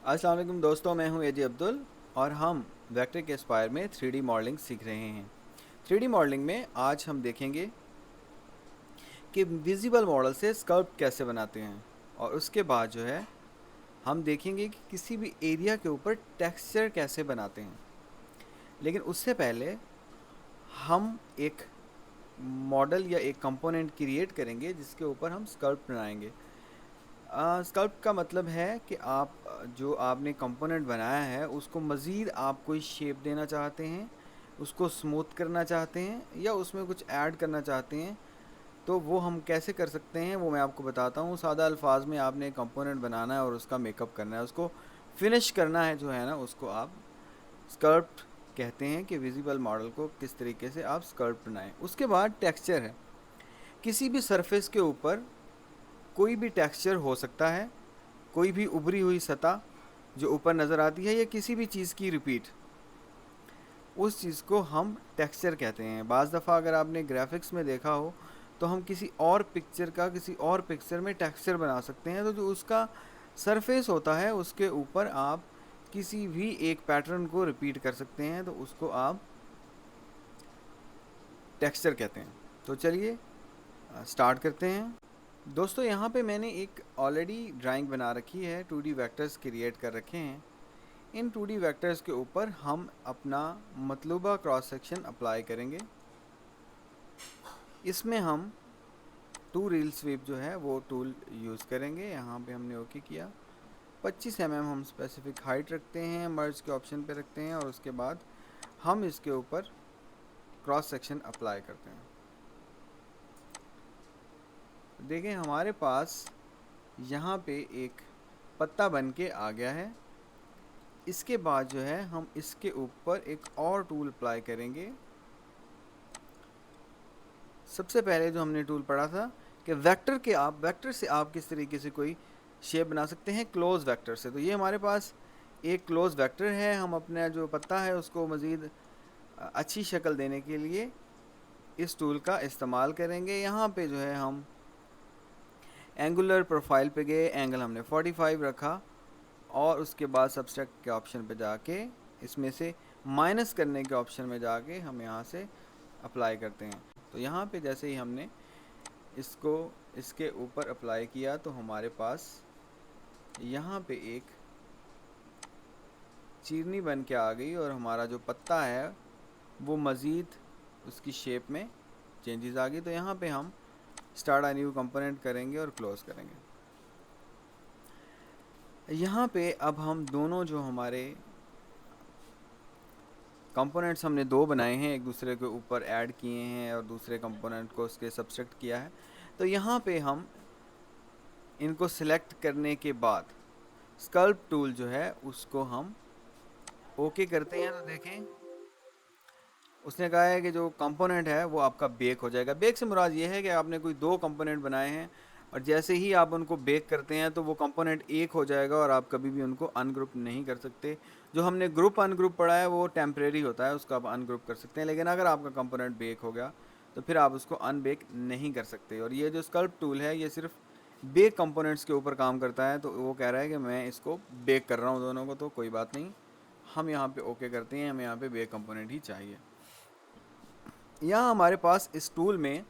अस्सलाम वालेकुम दोस्तों, मैं हूं एजी अब्दुल और हम वेक्टर के एस्पायर में 3D मॉडलिंग सीख रहे हैं। 3D मॉडलिंग में आज हम देखेंगे कि विजिबल मॉडल से स्कल्प्ट कैसे बनाते हैं, और उसके बाद जो है हम देखेंगे कि किसी भी एरिया के ऊपर टेक्सचर कैसे बनाते हैं। लेकिन उससे पहले हम एक मॉडल या एक कंपोनेंट क्रिएट करेंगे जिसके ऊपर हम स्कल्प्ट बनाएंगे। स्कल्प्ट का मतलब है कि आप जो आपने कंपोनेंट बनाया है उसको मज़ीद आप कोई शेप देना चाहते हैं, उसको स्मूथ करना चाहते हैं या उसमें कुछ ऐड करना चाहते हैं, तो वो हम कैसे कर सकते हैं वो मैं आपको बताता हूँ। सादा अल्फाज में आपने कंपोनेंट बनाना है और उसका मेकअप करना है, उसको फिनिश करना है जो है ना, उसको आप स्कल्प्ट कहते हैं कि विजिबल मॉडल को किस तरीके से आप स्कल्प्ट बनाएं। उसके बाद टेक्सचर है। किसी भी सरफेस के ऊपर कोई भी टेक्सचर हो सकता है, कोई भी उभरी हुई सतह जो ऊपर नज़र आती है या किसी भी चीज़ की रिपीट, उस चीज़ को हम टेक्सचर कहते हैं। बाज़ दफ़ा अगर आपने ग्राफिक्स में देखा हो तो हम किसी और पिक्चर का किसी और पिक्चर में टेक्सचर बना सकते हैं, तो जो उसका सरफेस होता है उसके ऊपर आप किसी भी एक पैटर्न को रिपीट कर सकते हैं, तो उसको आप टेक्सचर कहते हैं। तो चलिए स्टार्ट करते हैं। दोस्तों, यहाँ पे मैंने एक ऑलरेडी ड्राइंग बना रखी है, 2D वेक्टर्स क्रिएट कर रखे हैं। इन 2D वेक्टर्स के ऊपर हम अपना मतलूबा क्रॉस सेक्शन अप्लाई करेंगे। इसमें हम टू रील स्वीप जो है वो टूल यूज़ करेंगे। यहाँ पे हमने ओके किया। 25 mm हम स्पेसिफिक हाइट रखते हैं, मर्ज के ऑप्शन पे रखते हैं, और उसके बाद हम इसके ऊपर क्रॉस सेक्शन अप्लाई करते हैं। देखें हमारे पास यहाँ पे एक पत्ता बन के आ गया है। इसके बाद जो है हम इसके ऊपर एक और टूल अप्लाई करेंगे। सबसे पहले जो हमने टूल पढ़ा था कि वेक्टर से आप किस तरीके से कोई शेप बना सकते हैं क्लोज वेक्टर से, तो ये हमारे पास एक क्लोज वेक्टर है। हम अपना जो पत्ता है उसको मज़ीद अच्छी शक्ल देने के लिए इस टूल का इस्तेमाल करेंगे। यहाँ पे जो है हम एंगुलर प्रोफाइल पे गए, एंगल हमने 45 रखा, और उसके बाद सब्सट्रैक्ट के ऑप्शन पे जाके इसमें से माइनस करने के ऑप्शन में जाके हम यहाँ से अप्लाई करते हैं। तो यहाँ पे जैसे ही हमने इसको इसके ऊपर अप्लाई किया तो हमारे पास यहाँ पे एक चीरनी बन के आ गई, और हमारा जो पत्ता है वो मज़ीद उसकी शेप में चेंजेस आ गई। तो यहाँ पे हम स्टार्ट अ न्यू कंपोनेंट करेंगे और क्लोज करेंगे। यहाँ पे अब हम दोनों जो हमारे कंपोनेंट्स हमने दो बनाए हैं, एक दूसरे के ऊपर ऐड किए हैं और दूसरे कंपोनेंट को उसके सब्सट्रैक्ट किया है, तो यहाँ पे हम इनको सिलेक्ट करने के बाद स्कल्प टूल जो है उसको हम ओके करते हैं। तो देखें उसने कहा है कि जो कंपोनेंट है वो आपका बेक हो जाएगा। बेक से मुराद ये है कि आपने कोई दो कंपोनेंट बनाए हैं और जैसे ही आप उनको बेक करते हैं तो वो कंपोनेंट एक हो जाएगा और आप कभी भी उनको अनग्रुप नहीं कर सकते। जो हमने ग्रुप अनग्रुप पढ़ा है वो टेम्परेरी होता है, उसको आप अनग्रुप कर सकते हैं, लेकिन अगर आपका कंपोनेंट बेक हो गया तो फिर आप उसको अनबेक नहीं कर सकते। और ये जो स्कल्प टूल है ये सिर्फ बेक कंपोनेंट्स के ऊपर काम करता है, तो वो कह रहा है कि मैं इसको बेक कर रहा हूँ दोनों को, तो कोई बात नहीं, हम यहाँ पे ओके करते हैं, हमें यहाँ पे बेक कंपोनेंट ही चाहिए। यहाँ हमारे पास इस टूल में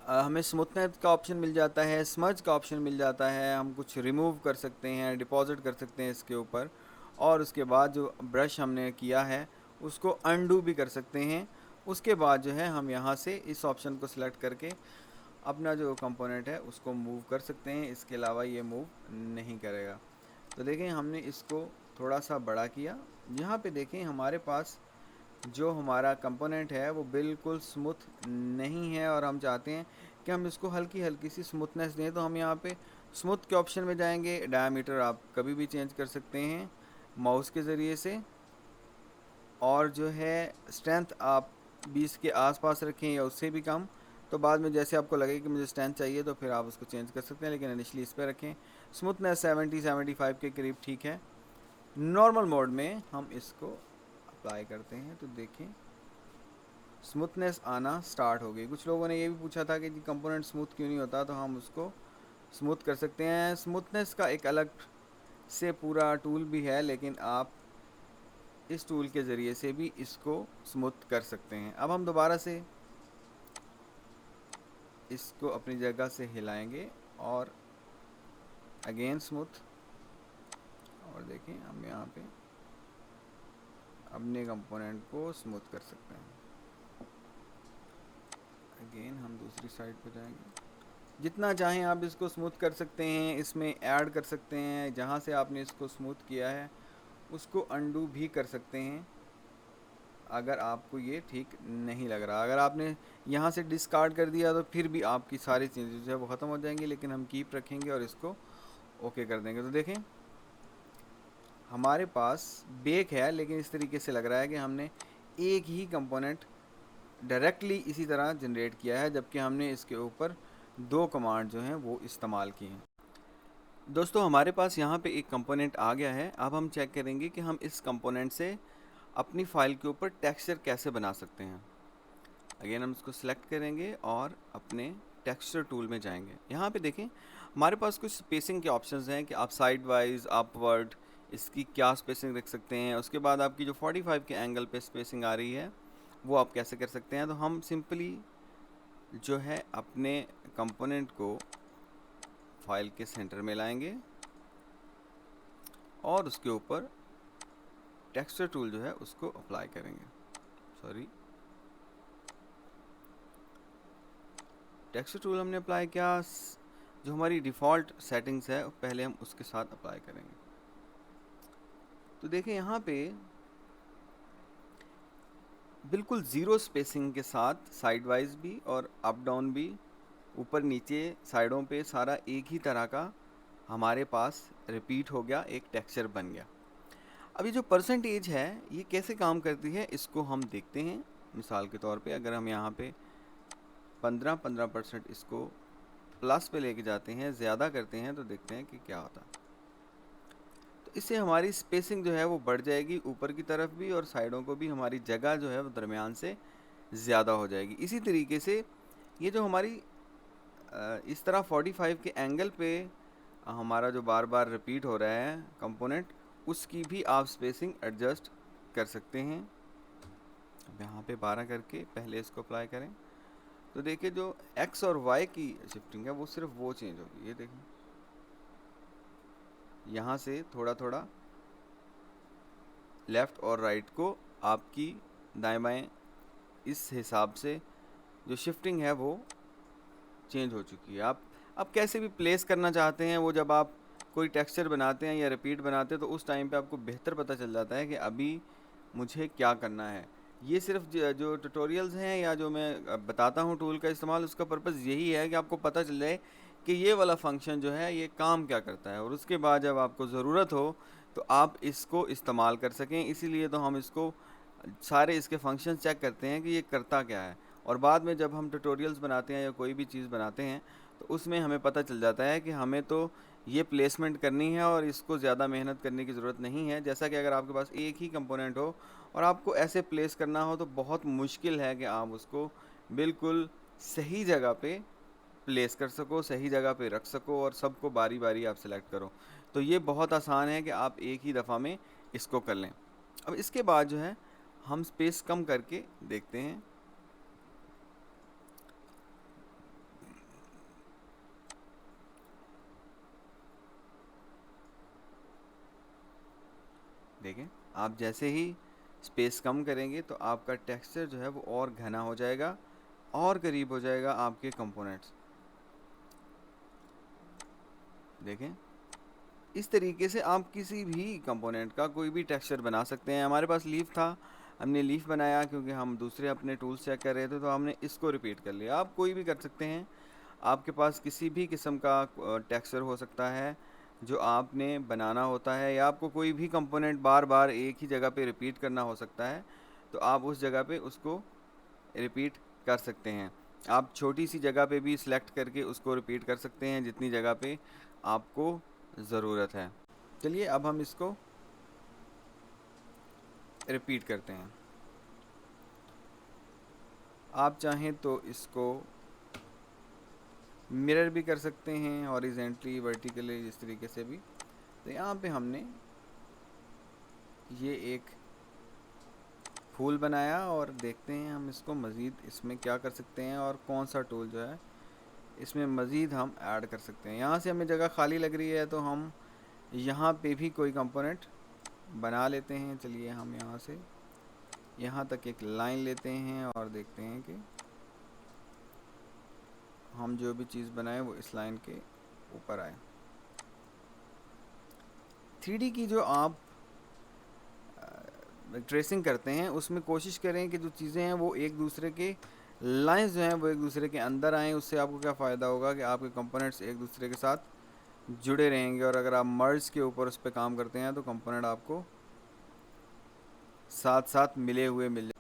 हमें स्मूथनेस का ऑप्शन मिल जाता है, स्मज का ऑप्शन मिल जाता है, हम कुछ रिमूव कर सकते हैं, डिपॉजिट कर सकते हैं इसके ऊपर, और उसके बाद जो ब्रश हमने किया है उसको अनडू भी कर सकते हैं। उसके बाद जो है हम यहाँ से इस ऑप्शन को सिलेक्ट करके अपना जो कंपोनेंट है उसको मूव कर सकते हैं, इसके अलावा ये मूव नहीं करेगा। तो देखें हमने इसको थोड़ा सा बड़ा किया। यहाँ पे देखें हमारे पास जो हमारा कंपोनेंट है वो बिल्कुल स्मूथ नहीं है और हम चाहते हैं कि हम इसको हल्की हल्की सी स्मूथनेस दें, तो हम यहाँ पे स्मूथ के ऑप्शन में जाएंगे। डायमीटर आप कभी भी चेंज कर सकते हैं माउस के ज़रिए से, और जो है स्ट्रेंथ आप 20 के आसपास रखें या उससे भी कम, तो बाद में जैसे आपको लगे कि मुझे स्ट्रेंथ चाहिए तो फिर आप उसको चेंज कर सकते हैं, लेकिन इनिशली इस पर रखें। स्मूथनेस 70-75 के करीब ठीक है। नॉर्मल मोड में हम इसको अप्लाई करते हैं तो देखें स्मूथनेस आना स्टार्ट हो गई। कुछ लोगों ने ये भी पूछा था कि कंपोनेंट स्मूथ क्यों नहीं होता, तो हम उसको स्मूथ कर सकते हैं। स्मूथनेस का एक अलग से पूरा टूल भी है, लेकिन आप इस टूल के ज़रिए से भी इसको स्मूथ कर सकते हैं। अब हम दोबारा से इसको अपनी जगह से हिलाएंगे और अगेन स्मूथ, और देखें हम यहाँ पे अपने कंपोनेंट को स्मूथ कर सकते हैं। अगेन हम दूसरी साइड पे जाएंगे, जितना चाहें आप इसको स्मूथ कर सकते हैं, इसमें ऐड कर सकते हैं। जहाँ से आपने इसको स्मूथ किया है उसको अंडू भी कर सकते हैं अगर आपको ये ठीक नहीं लग रहा। अगर आपने यहाँ से डिस्कार्ड कर दिया तो फिर भी आपकी सारी चीज़ें जो है वो ख़त्म हो जाएंगी, लेकिन हम कीप रखेंगे और इसको ओके कर देंगे। तो देखें हमारे पास बेक है, लेकिन इस तरीके से लग रहा है कि हमने एक ही कंपोनेंट डायरेक्टली इसी तरह जनरेट किया है, जबकि हमने इसके ऊपर 2 कमांड जो हैं वो इस्तेमाल की हैं। दोस्तों हमारे पास यहाँ पे एक कंपोनेंट आ गया है। अब हम चेक करेंगे कि हम इस कंपोनेंट से अपनी फ़ाइल के ऊपर टेक्सचर कैसे बना सकते हैं। अगेन हम इसको सिलेक्ट करेंगे और अपने टेक्सचर टूल में जाएंगे। यहाँ पे देखें हमारे पास कुछ स्पेसिंग के ऑप्शंस हैं कि आप साइड वाइज, अपवर्ड, इसकी क्या स्पेसिंग रख सकते हैं। उसके बाद आपकी जो 45 के एंगल पे स्पेसिंग आ रही है वो आप कैसे कर सकते हैं। तो हम सिंपली जो है अपने कंपोनेंट को फाइल के सेंटर में लाएंगे और उसके ऊपर टेक्सचर टूल जो है उसको अप्लाई करेंगे। टेक्सचर टूल हमने अप्लाई किया, जो हमारी डिफ़ॉल्ट सेटिंग्स है पहले हम उसके साथ अप्लाई करेंगे। तो देखें यहाँ पे बिल्कुल ज़ीरो स्पेसिंग के साथ साइड वाइज भी और अप डाउन भी, ऊपर नीचे साइडों पे सारा एक ही तरह का हमारे पास रिपीट हो गया, एक टेक्सचर बन गया। अब ये जो परसेंटेज है ये कैसे काम करती है इसको हम देखते हैं। मिसाल के तौर पे अगर हम यहाँ पे 15% इसको प्लस पे लेके जाते हैं, ज़्यादा करते हैं, तो देखते हैं कि क्या होता है। तो इससे हमारी स्पेसिंग जो है वो बढ़ जाएगी, ऊपर की तरफ भी और साइडों को भी हमारी जगह जो है वो दरमियान से ज़्यादा हो जाएगी। इसी तरीके से ये जो हमारी इस तरह 45 के एंगल पे हमारा जो बार बार रिपीट हो रहा है कंपोनेंट, उसकी भी आप स्पेसिंग एडजस्ट कर सकते हैं। अब यहाँ पे 12 करके पहले इसको अप्लाई करें तो देखिए जो एक्स और वाई की शिफ्टिंग है वो सिर्फ वो चेंज होगी। ये देखें यहाँ से थोड़ा थोड़ा लेफ़्ट और राइट को आपकी दाएं बाएं इस हिसाब से जो शिफ्टिंग है वो चेंज हो चुकी है। आप अब कैसे भी प्लेस करना चाहते हैं, वो जब आप कोई टेक्सचर बनाते हैं या रिपीट बनाते हैं तो उस टाइम पे आपको बेहतर पता चल जाता है कि अभी मुझे क्या करना है। ये सिर्फ जो ट्यूटोरियल्स हैं या जो मैं बताता हूँ टूल का इस्तेमाल, उसका पर्पज़ यही है कि आपको पता चल जाए कि ये वाला फंक्शन जो है ये काम क्या करता है, और उसके बाद जब आपको ज़रूरत हो तो आप इसको इस्तेमाल कर सकें। इसीलिए तो हम इसको सारे इसके फंक्शन चेक करते हैं कि ये करता क्या है, और बाद में जब हम ट्यूटोरियल्स बनाते हैं या कोई भी चीज़ बनाते हैं तो उसमें हमें पता चल जाता है कि हमें तो ये प्लेसमेंट करनी है और इसको ज़्यादा मेहनत करने की ज़रूरत नहीं है। जैसा कि अगर आपके पास एक ही कंपोनेंट हो और आपको ऐसे प्लेस करना हो तो बहुत मुश्किल है कि आप उसको बिल्कुल सही जगह पे प्लेस कर सको, सही जगह पे रख सको और सबको बारी बारी आप सेलेक्ट करो। तो ये बहुत आसान है कि आप एक ही दफ़ा में इसको कर लें। अब इसके बाद जो है हम स्पेस कम करके देखते हैं। देखें आप जैसे ही स्पेस कम करेंगे तो आपका टेक्सचर जो है वो और घना हो जाएगा और करीब हो जाएगा आपके कंपोनेंट्स। देखें इस तरीके से आप किसी भी कंपोनेंट का कोई भी टेक्सचर बना सकते हैं। हमारे पास लीफ था, हमने लीफ बनाया क्योंकि हम दूसरे अपने टूल्स चेक कर रहे थे, तो हमने इसको रिपीट कर लिया। आप कोई भी कर सकते हैं, आपके पास किसी भी किस्म का टेक्सचर हो सकता है जो आपने बनाना होता है, या आपको कोई भी कंपोनेंट बार बार एक ही जगह पे रिपीट करना हो सकता है, तो आप उस जगह पे उसको रिपीट कर सकते हैं। आप छोटी सी जगह पे भी सिलेक्ट करके उसको रिपीट कर सकते हैं जितनी जगह पे आपको ज़रूरत है। चलिए अब हम इसको रिपीट करते हैं। आप चाहें तो इसको मिरर भी कर सकते हैं, हॉरिजेंटली, वर्टिकली, इस तरीके से भी تو یہاں پہ ہم نے یہ ایک پھول بنایا اور دیکھتے ہیں ہم اس کو مزید اس میں کیا کر سکتے ہیں اور کون سا ٹول جو ہے اس میں مزید ہم ایڈ کر سکتے ہیں. یہاں سے ہمیں جگہ خالی لگ رہی ہے تو ہم یہاں پہ بھی کوئی کمپوننٹ بنا لیتے ہیں. چلیے ہم یہاں سے یہاں تک ایک لائن لیتے ہیں اور دیکھتے ہیں کہ ہم جو بھی چیز بنائیں وہ اس لائن کے اوپر آئے. 3D کی جو آپ ٹریسنگ کرتے ہیں اس میں کوشش کریں کہ جو چیزیں ہیں وہ ایک دوسرے کے لائنز جو ہیں وہ ایک دوسرے کے اندر آئیں. اس سے آپ کو کیا فائدہ ہوگا کہ آپ کے کمپوننٹس ایک دوسرے کے ساتھ جڑے رہیں گے, اور اگر آپ مرج کے اوپر اس پہ کام کرتے ہیں تو کمپوننٹ آپ کو ساتھ ساتھ ملے ہوئے مل جائیں.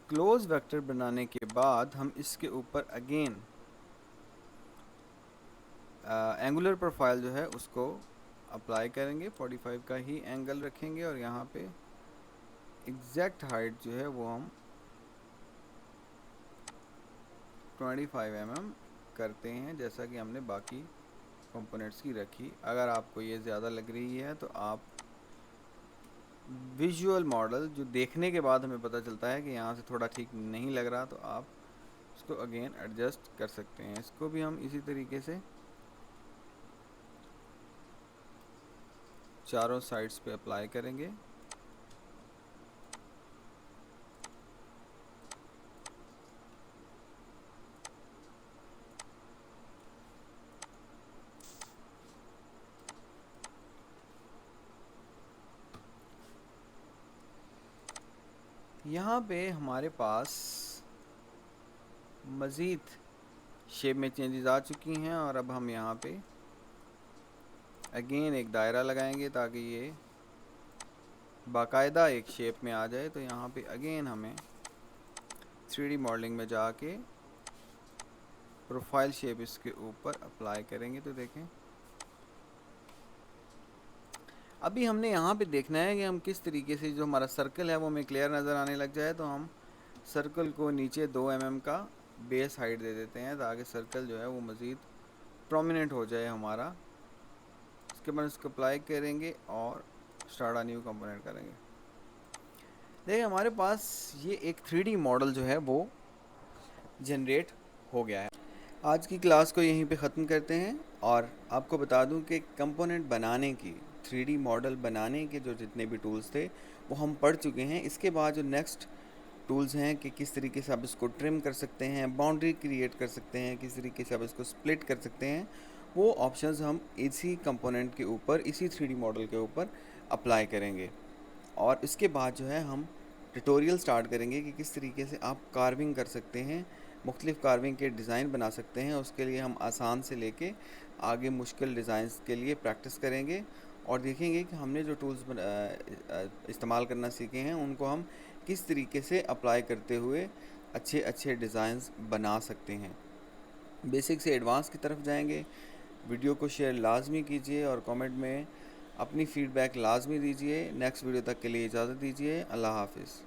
کلوز ویکٹر بنانے کے بعد ہم اس کے اوپر اگین اینگولر پروفائل جو ہے اس کو اپلائی کریں گے. 45 کا ہی اینگل رکھیں گے اور یہاں پہ ایگزیکٹ ہائٹ جو ہے وہ ہم 25 mm کرتے ہیں جیسا کہ ہم نے باقی کمپوننٹس کی رکھی. اگر آپ کو یہ زیادہ لگ رہی ہے تو آپ ویژول ماڈل جو دیکھنے کے بعد ہمیں پتہ چلتا ہے کہ یہاں سے تھوڑا ٹھیک نہیں لگ رہا تو آپ اس کو اگین ایڈجسٹ کر سکتے ہیں. اس کو بھی ہم اسی طریقے سے چاروں سائڈس پہ اپلائی کریں گے. یہاں پہ ہمارے پاس مزید شیپ میں چینجز آ چکی ہیں اور اب ہم یہاں پہ اگین ایک دائرہ لگائیں گے تاکہ یہ باقاعدہ ایک شیپ میں آ جائے. تو یہاں پہ اگین ہمیں 3D ماڈلنگ میں جا کے پروفائل شیپ اس کے اوپر اپلائی کریں گے. تو دیکھیں ابھی ہم نے یہاں پہ دیکھنا ہے کہ ہم کس طریقے سے جو ہمارا سرکل ہے وہ ہمیں کلیئر نظر آنے لگ جائے. تو ہم سرکل کو نیچے 2 mm کا بیس ہائٹ دے دیتے ہیں تاکہ سرکل جو ہے وہ مزید پرومیننٹ ہو جائے ہمارا. اس کے بعد اس کو اپلائی کریں گے اور اسٹارٹ نیو کمپوننٹ کریں گے. دیکھیں ہمارے پاس یہ ایک 3D ماڈل جو ہے وہ جنریٹ ہو گیا ہے. آج کی کلاس کو یہیں پہ ختم کرتے ہیں اور آپ کو بتا دوں کہ کمپوننٹ بنانے کی 3D ماڈل بنانے کے جو جتنے بھی ٹولز تھے وہ ہم پڑھ چکے ہیں. اس کے بعد جو نیکسٹ ٹولز ہیں کہ کس طریقے سے آپ اس کو ٹرم کر سکتے ہیں, باؤنڈری کریٹ کر سکتے ہیں, کس طریقے سے آپ اس کو سپلٹ کر سکتے ہیں, وہ آپشنز ہم اسی کمپوننٹ کے اوپر اسی 3D ماڈل کے اوپر اپلائی کریں گے. اور اس کے بعد جو ہے ہم ٹیوٹوریل سٹارٹ کریں گے کہ کس طریقے سے آپ کارونگ کر سکتے ہیں, مختلف کارونگ کے ڈیزائن بنا سکتے ہیں. اس کے لیے ہم آسان سے لے کے آگے مشکل ڈیزائنز کے لیے پریکٹس کریں گے اور دیکھیں گے کہ ہم نے جو ٹولز استعمال کرنا سیکھے ہیں ان کو ہم کس طریقے سے اپلائی کرتے ہوئے اچھے اچھے ڈیزائنز بنا سکتے ہیں. بیسک سے ایڈوانس کی طرف جائیں گے. ویڈیو کو شیئر لازمی کیجیے اور کامنٹ میں اپنی فیڈ بیک لازمی دیجیے. نیکسٹ ویڈیو تک کے لیے اجازت دیجیے. اللہ حافظ.